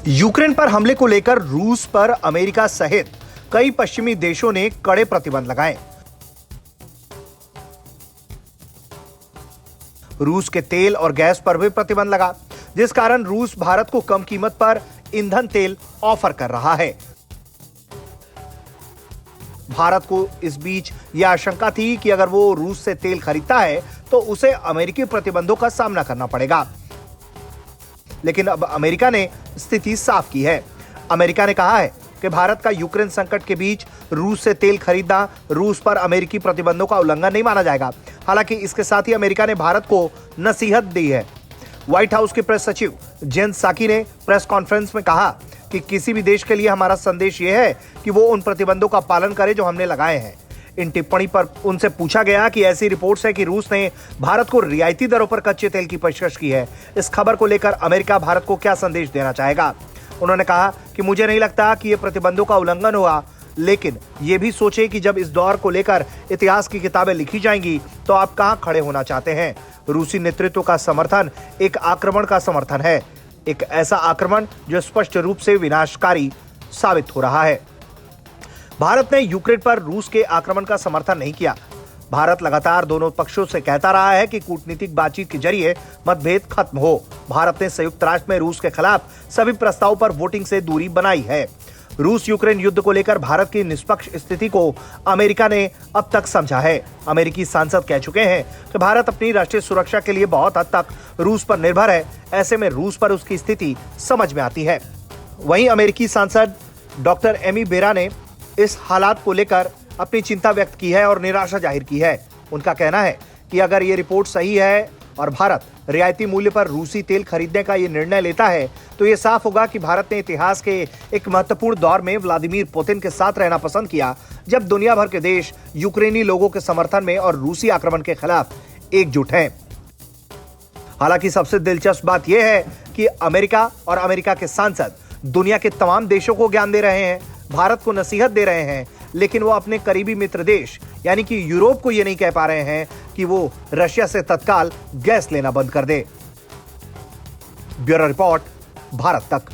Ukraine पर हमले को लेकर रूस पर अमेरिका सहित कई पश्चिमी देशों ने कड़े प्रतिबंध लगाए। रूस के तेल और गैस पर भी प्रतिबंध लगा, जिस कारण रूस भारत को कम कीमत पर ईंधन तेल ऑफर कर रहा है। भारत को इस बीच यह आशंका थी कि अगर वो रूस से तेल खरीदता है तो उसे अमेरिकी प्रतिबंधों का सामना करना पड़ेगा, लेकिन अब अमेरिका ने स्थिति साफ की है। अमेरिका ने कहा है कि भारत का यूक्रेन संकट के बीच रूस से तेल खरीदना रूस पर अमेरिकी प्रतिबंधों का उल्लंघन नहीं माना जाएगा। हालांकि इसके साथ ही अमेरिका ने भारत को नसीहत दी है। व्हाइट हाउस के प्रेस सचिव जेन साकी ने प्रेस कॉन्फ्रेंस में कहा कि किसी भी देश के लिए हमारा संदेश यह है कि वो उन प्रतिबंधों का पालन करे जो हमने लगाए हैं। इन टिप्पणी पर उनसे पूछा गया कि ऐसी रिपोर्ट्स है कि रूस ने भारत को रियायती दरों पर कच्चे तेल की पेशकश की है। इस खबर को लेकर अमेरिका भारत को क्या संदेश देना चाहेगा? उन्होंने कहा कि मुझे नहीं लगता कि यह प्रतिबंधों का उल्लंघन हुआ, लेकिन ये भी सोचे कि जब इस दौर को लेकर इतिहास की किताबें लिखी जाएंगी तो आप कहां खड़े होना चाहते हैं। रूसी नेतृत्व का समर्थन एक आक्रमण का समर्थन है, एक ऐसा आक्रमण जो स्पष्ट रूप से विनाशकारी साबित हो रहा है। भारत ने यूक्रेन पर रूस के आक्रमण का समर्थन नहीं किया। भारत लगातार दोनों पक्षों से कहता रहा है कि कूटनीतिक बातचीत के जरिए मतभेद खत्म हो। भारत ने संयुक्त राष्ट्र में रूस के खिलाफ सभी प्रस्तावों पर वोटिंग से दूरी बनाई है। रूस यूक्रेन युद्ध को लेकर भारत की निष्पक्ष स्थिति को अमेरिका ने अब तक समझा है। अमेरिकी सांसद कह चुके हैं कि भारत अपनी राष्ट्रीय सुरक्षा के लिए बहुत हद तक रूस पर निर्भर है। ऐसे में रूस पर उसकी स्थिति समझ में आती है। वहीं अमेरिकी सांसद डॉक्टर एमी बेरा ने इस हालात को लेकर अपनी चिंता व्यक्त की है और निराशा जाहिर की है। उनका कहना है कि अगर ये रिपोर्ट सही है और भारत रियायती मूल्य पर रूसी तेल खरीदने का ये निर्णय लेता है तो ये साफ होगा कि भारत ने इतिहास के एक महत्वपूर्ण दौर में व्लादिमीर पुतिन के साथ रहना पसंद किया, जब दुनिया भर के देश यूक्रेनी लोगों के समर्थन में और रूसी आक्रमण के खिलाफ एकजुट हैं। हालांकि सबसे दिलचस्प बात यह है कि अमेरिका और अमेरिका के सांसद दुनिया के तमाम देशों को ज्ञान दे रहे हैं, भारत को नसीहत दे रहे हैं, लेकिन वो अपने करीबी मित्र देश यानी कि यूरोप को ये नहीं कह पा रहे हैं कि वो रशिया से तत्काल गैस लेना बंद कर दे। ब्यूरो रिपोर्ट, भारत तक।